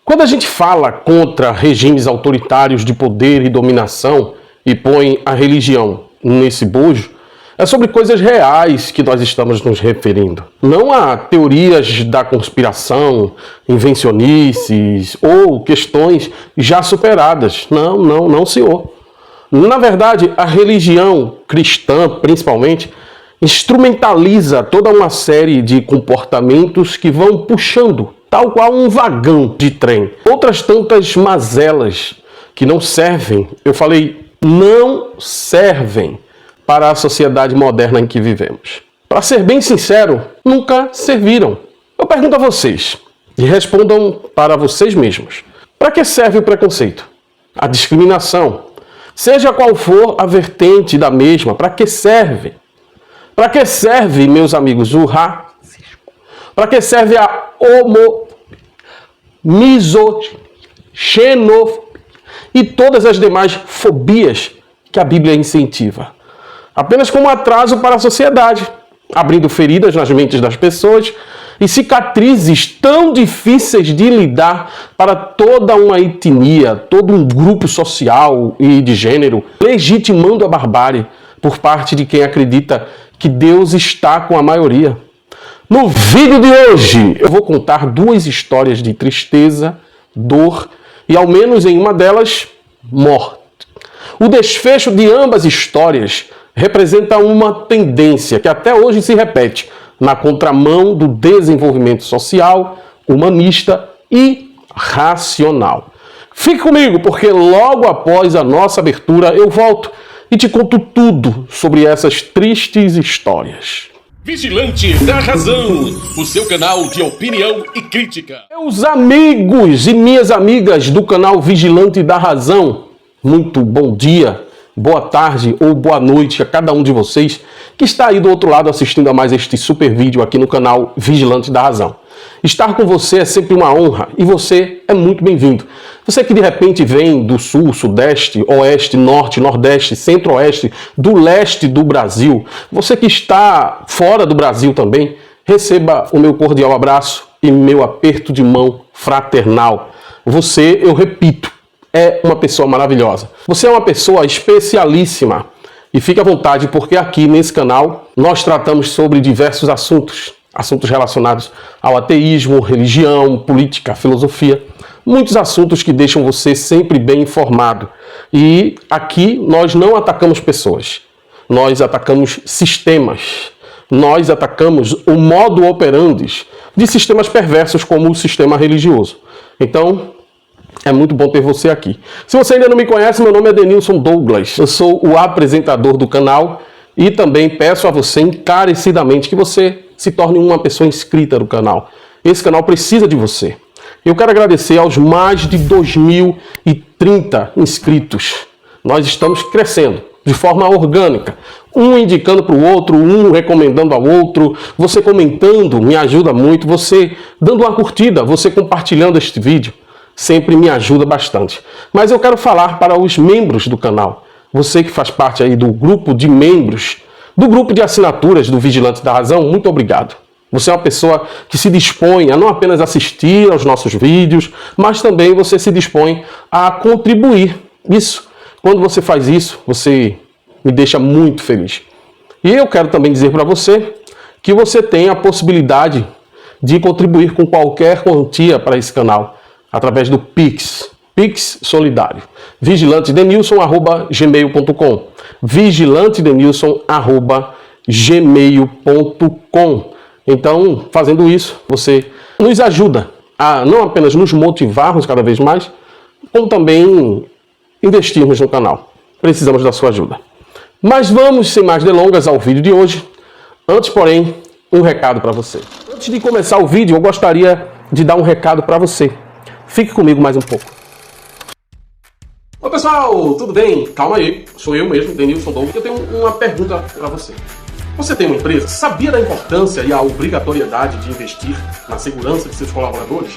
Quando a gente fala contra regimes autoritários de poder e dominação e põe a religião nesse bojo, é sobre coisas reais que nós estamos nos referindo. Não a teorias da conspiração, invencionices ou questões já superadas. Não, senhor. Na verdade, a religião cristã, principalmente, instrumentaliza toda uma série de comportamentos que vão puxando, tal qual um vagão de trem, outras tantas mazelas que não servem, eu falei, não servem para a sociedade moderna em que vivemos. Para ser bem sincero, nunca serviram. Eu pergunto a vocês, e respondam para vocês mesmos. Para que serve o preconceito? A discriminação? Seja qual for a vertente da mesma, para que serve? Para que serve, meus amigos, o racismo? Para que serve a misoginia, xenofobia e todas as demais fobias que a Bíblia incentiva? Apenas como atraso para a sociedade, abrindo feridas nas mentes das pessoas e cicatrizes tão difíceis de lidar para toda uma etnia, todo um grupo social e de gênero, legitimando a barbárie por parte de quem acredita que Deus está com a maioria. No vídeo de hoje, eu vou contar duas histórias de tristeza, dor e, ao menos em uma delas, morte. O desfecho de ambas histórias representa uma tendência que até hoje se repete na contramão do desenvolvimento social, humanista e racional. Fique comigo, porque logo após a nossa abertura eu volto e te conto tudo sobre essas tristes histórias. Vigilante da Razão, o seu canal de opinião e crítica. Meus amigos e minhas amigas do canal Vigilante da Razão, muito bom dia, boa tarde ou boa noite a cada um de vocês que está aí do outro lado assistindo a mais este super vídeo aqui no canal Vigilante da Razão. Estar com você é sempre uma honra e você é muito bem-vindo. Você que de repente vem do sul, sudeste, oeste, norte, nordeste, centro-oeste, do leste do Brasil, você que está fora do Brasil também, receba o meu cordial abraço e meu aperto de mão fraternal. Você, eu repito, é uma pessoa maravilhosa. Você é uma pessoa especialíssima. E fique à vontade, porque aqui nesse canal nós tratamos sobre diversos assuntos. Assuntos relacionados ao ateísmo, religião, política, filosofia. Muitos assuntos que deixam você sempre bem informado. E aqui nós não atacamos pessoas. Nós atacamos sistemas. Nós atacamos o modo operandi de sistemas perversos como o sistema religioso. Então, é muito bom ter você aqui. Se você ainda não me conhece, meu nome é Denilson Douglas. Eu sou o apresentador do canal e também peço a você encarecidamente que você se torne uma pessoa inscrita no canal. Esse canal precisa de você. Eu quero agradecer aos mais de 2030 inscritos. Nós estamos crescendo de forma orgânica. Um indicando para o outro, um recomendando ao outro. Você comentando me ajuda muito. Você dando uma curtida, você compartilhando este vídeo. Sempre me ajuda bastante. Mas eu quero falar para os membros do canal. Você que faz parte aí do grupo de membros, do grupo de assinaturas do Vigilante da Razão, muito obrigado. Você é uma pessoa que se dispõe a não apenas assistir aos nossos vídeos, mas também você se dispõe a contribuir. Isso, quando você faz isso, você me deixa muito feliz. E eu quero também dizer para você que você tem a possibilidade de contribuir com qualquer quantia para esse canal, através do Pix Solidário. vigilantedenilson@gmail.com vigilantedenilson@gmail.com. Então, fazendo isso, você nos ajuda a não apenas nos motivarmos cada vez mais, como também investirmos no canal. Precisamos da sua ajuda. Mas vamos, sem mais delongas, ao vídeo de hoje. Antes, porém, um recado para você. Antes de começar o vídeo, eu gostaria de dar um recado para você. Fique comigo mais um pouco. Oi pessoal, tudo bem? Calma aí, sou eu mesmo, Denilson Douglas. Eu tenho uma pergunta para você. Você tem uma empresa? Sabia da importância e a obrigatoriedade de investir na segurança de seus colaboradores?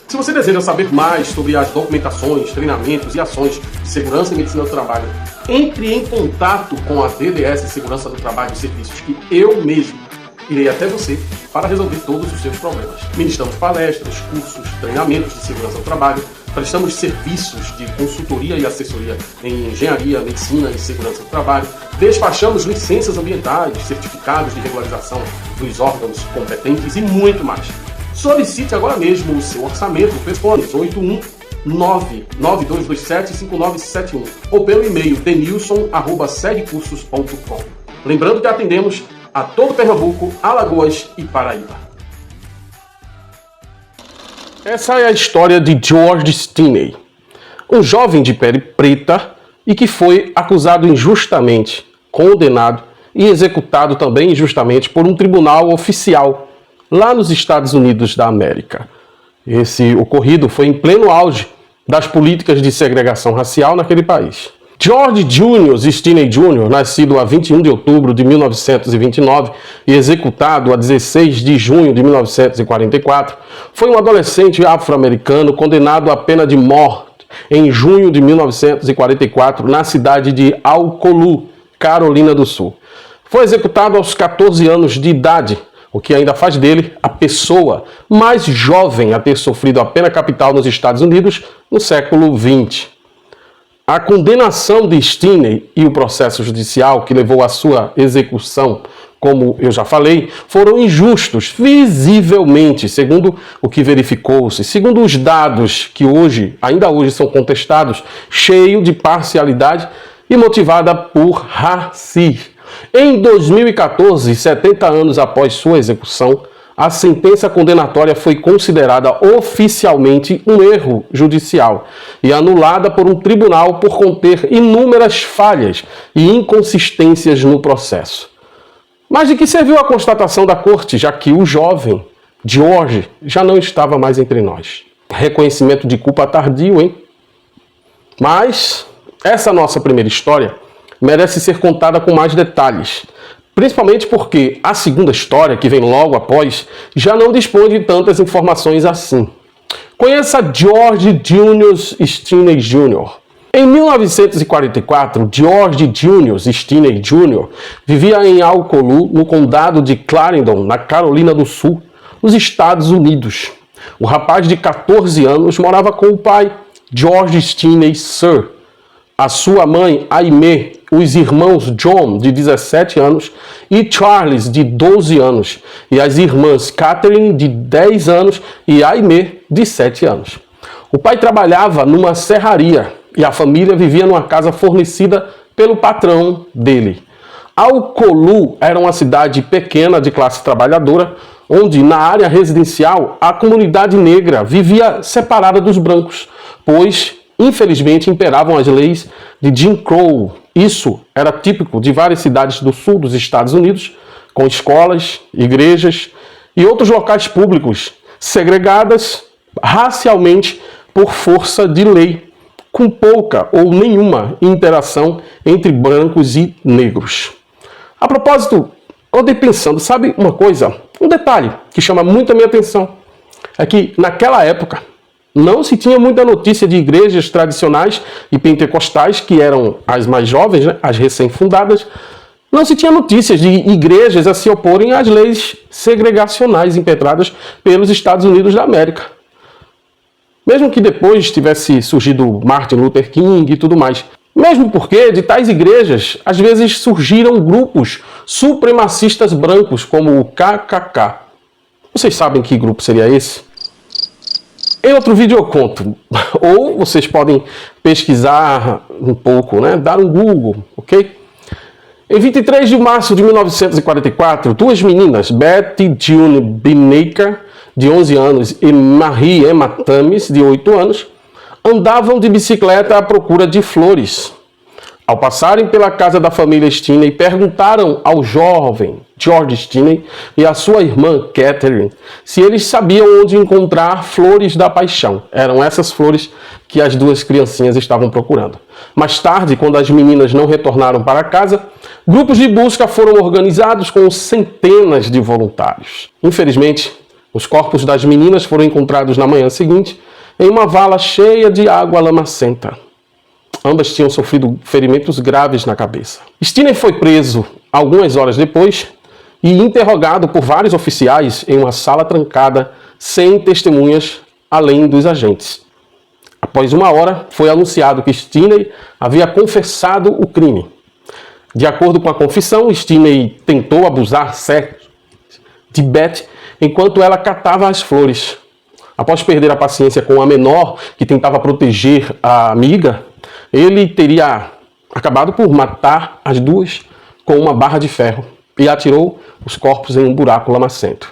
Se você deseja saber mais sobre as documentações, treinamentos e ações de segurança e medicina do trabalho, entre em contato com a DDS Segurança do Trabalho e Serviços, que eu mesmo irei até você para resolver todos os seus problemas. Ministramos palestras, cursos, treinamentos de segurança do trabalho, prestamos serviços de consultoria e assessoria em engenharia, medicina e segurança do trabalho, despachamos licenças ambientais, certificados de regularização dos órgãos competentes e muito mais. Solicite agora mesmo o seu orçamento pelo telefone 81992275971 ou pelo e-mail denilson@sedcursos.com. Lembrando que atendemos a todo Pernambuco, Alagoas e Paraíba. Essa é a história de George Stinney, um jovem de pele preta e que foi acusado injustamente, condenado e executado também injustamente por um tribunal oficial lá nos Estados Unidos da América. Esse ocorrido foi em pleno auge das políticas de segregação racial naquele país. George Stinney Jr., nascido a 21 de outubro de 1929 e executado a 16 de junho de 1944, foi um adolescente afro-americano condenado à pena de morte em junho de 1944 na cidade de Alcolu, Carolina do Sul. Foi executado aos 14 anos de idade, o que ainda faz dele a pessoa mais jovem a ter sofrido a pena capital nos Estados Unidos no século XX. A condenação de Stinney e o processo judicial que levou à sua execução, como eu já falei, foram injustos, visivelmente, segundo o que verificou-se, segundo os dados que ainda hoje são contestados, cheio de parcialidade e motivada por racismo. Em 2014, 70 anos após sua execução, a sentença condenatória foi considerada oficialmente um erro judicial e anulada por um tribunal por conter inúmeras falhas e inconsistências no processo. Mas de que serviu a constatação da corte, já que o jovem George já não estava mais entre nós? Reconhecimento de culpa tardio, hein? Mas essa nossa primeira história merece ser contada com mais detalhes, principalmente porque a segunda história, que vem logo após, já não dispõe de tantas informações assim. Conheça George Stinney Jr. Em 1944, George Stinney Jr. vivia em Alcolu, no condado de Clarendon, na Carolina do Sul, nos Estados Unidos. O rapaz de 14 anos morava com o pai, George Stinney Sr., a sua mãe, Aimee, os irmãos John, de 17 anos, e Charles, de 12 anos, e as irmãs Catherine, de 10 anos, e Aimee, de 7 anos. O pai trabalhava numa serraria e a família vivia numa casa fornecida pelo patrão dele. Alcolu era uma cidade pequena de classe trabalhadora, onde na área residencial a comunidade negra vivia separada dos brancos, pois infelizmente imperavam as leis de Jim Crow. Isso era típico de várias cidades do sul dos Estados Unidos, com escolas, igrejas e outros locais públicos segregadas racialmente por força de lei, com pouca ou nenhuma interação entre brancos e negros. A propósito, eu andei pensando, sabe uma coisa? Um detalhe que chama muito a minha atenção é que naquela época não se tinha muita notícia de igrejas tradicionais e pentecostais, que eram as mais jovens, né, as recém-fundadas. Não se tinha notícias de igrejas a se oporem às leis segregacionais impetradas pelos Estados Unidos da América. Mesmo que depois tivesse surgido Martin Luther King e tudo mais. Mesmo porque de tais igrejas, às vezes surgiram grupos supremacistas brancos, como o KKK. Vocês sabem que grupo seria esse? Em outro vídeo eu conto, ou vocês podem pesquisar um pouco, né? Dar um Google, ok? Em 23 de março de 1944, duas meninas, Betty June Binnaker, de 11 anos, e Marie Emma Thames, de 8 anos, andavam de bicicleta à procura de flores. Ao passarem pela casa da família Stinney, perguntaram ao jovem George Stinney e à sua irmã Catherine se eles sabiam onde encontrar flores da paixão. Eram essas flores que as duas criancinhas estavam procurando. Mais tarde, quando as meninas não retornaram para casa, grupos de busca foram organizados com centenas de voluntários. Infelizmente, os corpos das meninas foram encontrados na manhã seguinte em uma vala cheia de água lamacenta. Ambas tinham sofrido ferimentos graves na cabeça. Stinney foi preso algumas horas depois e interrogado por vários oficiais em uma sala trancada, sem testemunhas além dos agentes. Após 1 hora, foi anunciado que Stinney havia confessado o crime. De acordo com a confissão, Stinney tentou abusar de Beth enquanto ela catava as flores. Após perder a paciência com a menor que tentava proteger a amiga, ele teria acabado por matar as duas com uma barra de ferro e atirou os corpos em um buraco lamacento.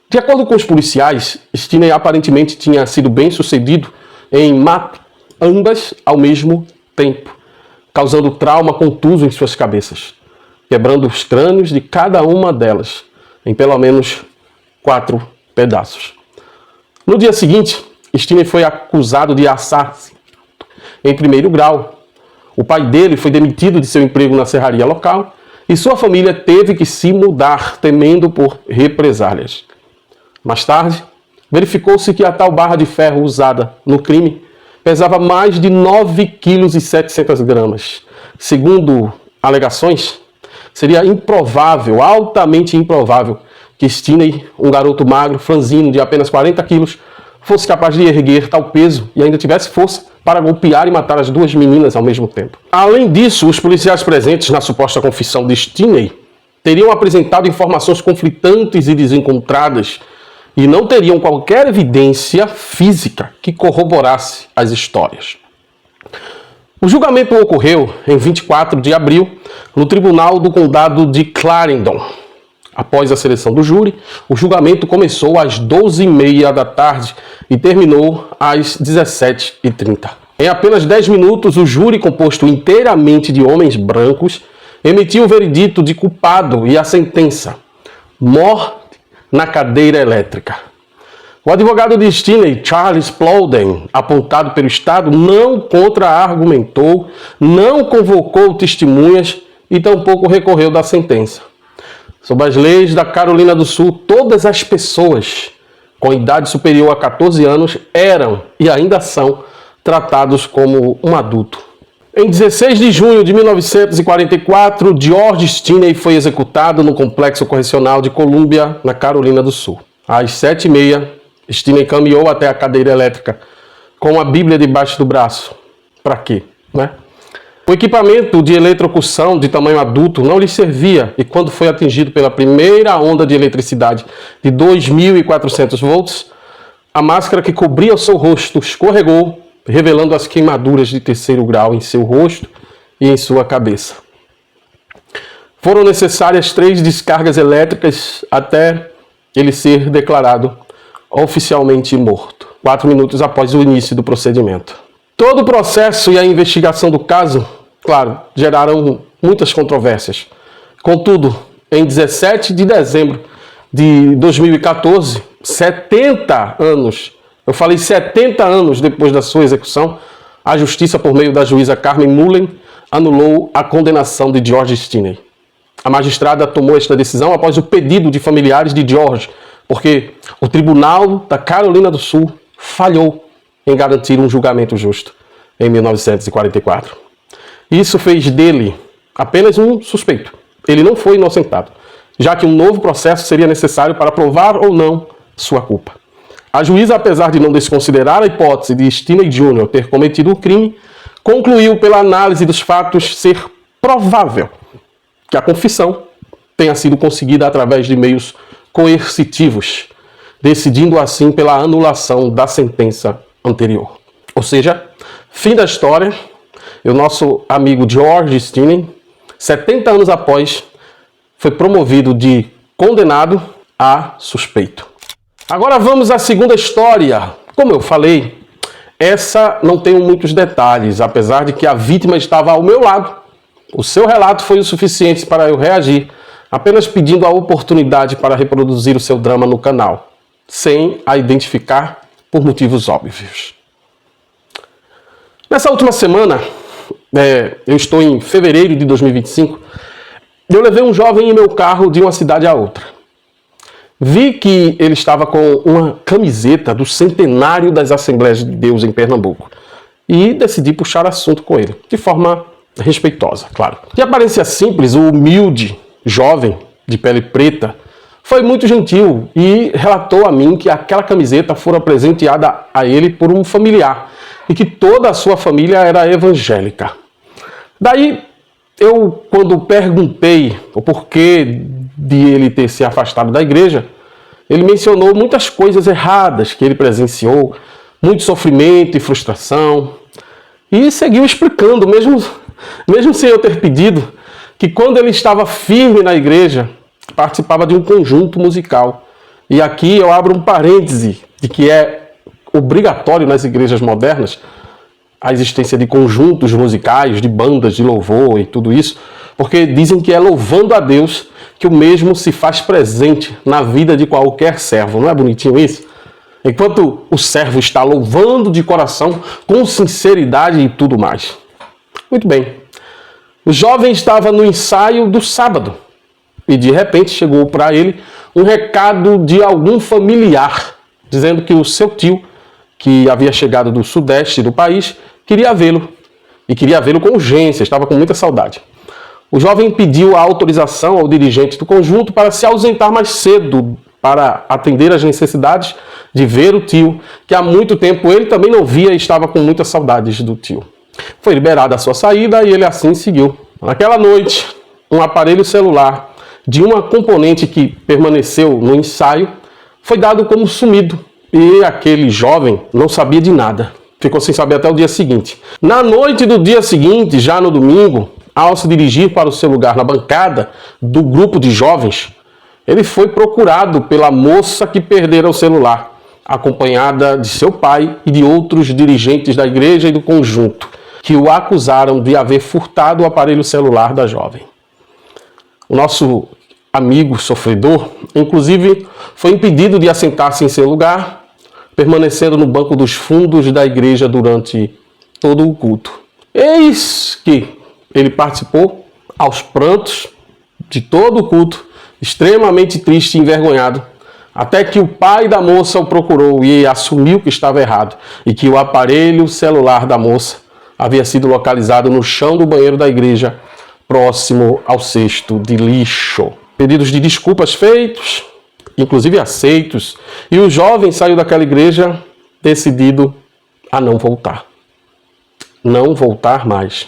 De acordo com os policiais, Stinney aparentemente tinha sido bem sucedido em matar ambas ao mesmo tempo, causando trauma contuso em suas cabeças, quebrando os crânios de cada uma delas em pelo menos 4 pedaços. No dia seguinte, Stinney foi acusado de assassinato em 1º grau. O pai dele foi demitido de seu emprego na serraria local e sua família teve que se mudar, temendo por represálias. Mais tarde, verificou-se que a tal barra de ferro usada no crime pesava mais de 9,7 kg. Segundo alegações, seria improvável, altamente improvável, que Stinney, um garoto magro, franzino, de apenas 40 quilos, fosse capaz de erguer tal peso e ainda tivesse força para golpear e matar as duas meninas ao mesmo tempo. Além disso, os policiais presentes na suposta confissão de Stinney teriam apresentado informações conflitantes e desencontradas e não teriam qualquer evidência física que corroborasse as histórias. O julgamento ocorreu em 24 de abril no Tribunal do Condado de Clarendon. Após a seleção do júri, o julgamento começou às 12h30 da tarde e terminou às 17h30. Em apenas 10 minutos, o júri, composto inteiramente de homens brancos, emitiu o veredito de culpado e a sentença: morte na cadeira elétrica. O advogado de Stinney, Charles Plowden, apontado pelo Estado, não contra-argumentou, não convocou testemunhas e tampouco recorreu da sentença. Sob as leis da Carolina do Sul, todas as pessoas com idade superior a 14 anos eram e ainda são tratados como um adulto. Em 16 de junho de 1944, George Stinney foi executado no Complexo Correcional de Columbia, na Carolina do Sul. Às 7h30, Stinney caminhou até a cadeira elétrica com a Bíblia debaixo do braço. Para quê, né? O equipamento de eletrocução de tamanho adulto não lhe servia e quando foi atingido pela primeira onda de eletricidade de 2.400 volts, a máscara que cobria o seu rosto escorregou, revelando as queimaduras de 3º grau em seu rosto e em sua cabeça. Foram necessárias 3 descargas elétricas até ele ser declarado oficialmente morto, 4 minutos após o início do procedimento. Todo o processo e a investigação do caso, claro, geraram muitas controvérsias. Contudo, em 17 de dezembro de 2014, 70 anos, eu falei 70 anos depois da sua execução, a justiça, por meio da juíza Carmen Mullen, anulou a condenação de George Stinney. A magistrada tomou esta decisão após o pedido de familiares de George, porque o Tribunal da Carolina do Sul falhou em garantir um julgamento justo em 1944. Isso fez dele apenas um suspeito. Ele não foi inocentado, já que um novo processo seria necessário para provar ou não sua culpa. A juíza, apesar de não desconsiderar a hipótese de Stinney Jr. ter cometido o crime, concluiu pela análise dos fatos ser provável que a confissão tenha sido conseguida através de meios coercitivos, decidindo assim pela anulação da sentença anterior. Ou seja, fim da história, o nosso amigo George Stinney, 70 anos após, foi promovido de condenado a suspeito. Agora vamos à segunda história. Como eu falei, essa não tem muitos detalhes, apesar de que a vítima estava ao meu lado. O seu relato foi o suficiente para eu reagir, apenas pedindo a oportunidade para reproduzir o seu drama no canal, sem a identificar por motivos óbvios. Nessa última semana, eu estou em fevereiro de 2025, eu levei um jovem em meu carro de uma cidade a outra. Vi que ele estava com uma camiseta do centenário das Assembleias de Deus em Pernambuco e decidi puxar assunto com ele, de forma respeitosa, claro. De aparência simples, o humilde jovem de pele preta, foi muito gentil e relatou a mim que aquela camiseta fora presenteada a ele por um familiar e que toda a sua família era evangélica. Daí, eu, quando perguntei o porquê de ele ter se afastado da igreja, ele mencionou muitas coisas erradas que ele presenciou, muito sofrimento e frustração, e seguiu explicando, mesmo sem eu ter pedido, que quando ele estava firme na igreja, participava de um conjunto musical. E aqui eu abro um parêntese de que é obrigatório nas igrejas modernas a existência de conjuntos musicais, de bandas de louvor e tudo isso, porque dizem que é louvando a Deus que o mesmo se faz presente na vida de qualquer servo. Não é bonitinho isso? Enquanto o servo está louvando de coração, com sinceridade e tudo mais. Muito bem. O jovem estava no ensaio do sábado e de repente chegou para ele um recado de algum familiar, dizendo que o seu tio, que havia chegado do sudeste do país, queria vê-lo. E queria vê-lo com urgência, estava com muita saudade. O jovem pediu a autorização ao dirigente do conjunto para se ausentar mais cedo para atender às necessidades de ver o tio, que há muito tempo ele também não via e estava com muitas saudades do tio. Foi liberada a sua saída e ele assim seguiu. Naquela noite, um aparelho celular de uma componente que permaneceu no ensaio foi dado como sumido e aquele jovem não sabia de nada. Ficou sem saber até o dia seguinte. Na noite do dia seguinte, já no domingo, ao se dirigir para o seu lugar na bancada do grupo de jovens, ele foi procurado pela moça que perdera o celular, acompanhada de seu pai e de outros dirigentes da igreja e do conjunto, que o acusaram de haver furtado o aparelho celular da jovem. O nosso amigo sofredor, inclusive, foi impedido de assentar-se em seu lugar, permanecendo no banco dos fundos da igreja durante todo o culto. Eis que ele participou aos prantos de todo o culto, extremamente triste e envergonhado, até que o pai da moça o procurou e assumiu que estava errado e que o aparelho celular da moça havia sido localizado no chão do banheiro da igreja, próximo ao cesto de lixo. Pedidos de desculpas feitos, inclusive aceitos, e o jovem saiu daquela igreja decidido a não voltar. Não voltar mais.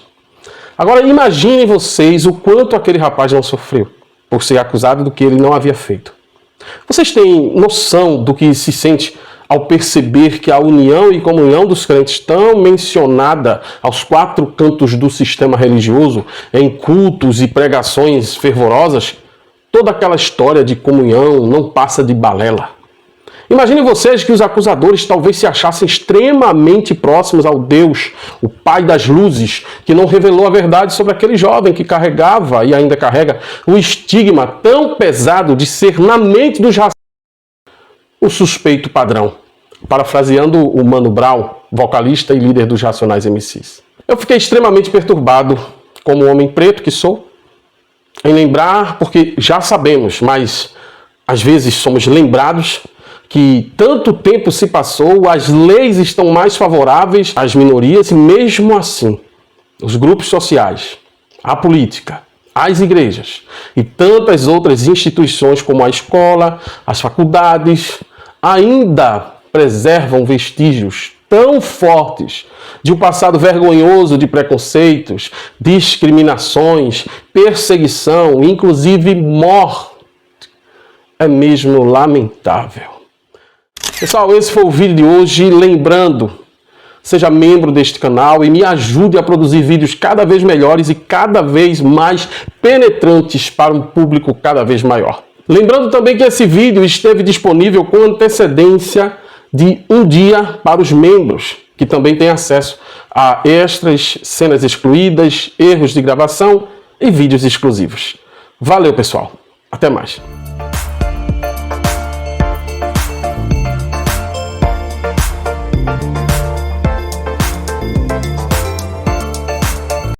Agora imaginem vocês o quanto aquele rapaz não sofreu por ser acusado do que ele não havia feito. Vocês têm noção do que se sente ao perceber que a união e comunhão dos crentes tão mencionada aos quatro cantos do sistema religioso, em cultos e pregações fervorosas, toda aquela história de comunhão não passa de balela? Imaginem vocês que os acusadores talvez se achassem extremamente próximos ao Deus, o Pai das luzes, que não revelou a verdade sobre aquele jovem que carregava e ainda carrega o estigma tão pesado de ser, na mente dos racistas, o suspeito padrão. Parafraseando o Mano Brown, vocalista e líder dos Racionais MCs. Eu fiquei extremamente perturbado, como homem preto que sou, em lembrar, porque já sabemos, mas às vezes somos lembrados, que tanto tempo se passou, as leis estão mais favoráveis às minorias e mesmo assim, os grupos sociais, a política, as igrejas e tantas outras instituições como a escola, as faculdades, ainda preservam vestígios tão fortes de um passado vergonhoso de preconceitos, discriminações, perseguição, inclusive morte. É mesmo lamentável. Pessoal, esse foi o vídeo de hoje. Lembrando, seja membro deste canal e me ajude a produzir vídeos cada vez melhores e cada vez mais penetrantes para um público cada vez maior. Lembrando também que esse vídeo esteve disponível com antecedência de um dia para os membros, que também têm acesso a extras, cenas excluídas, erros de gravação e vídeos exclusivos. Valeu, pessoal. Até mais.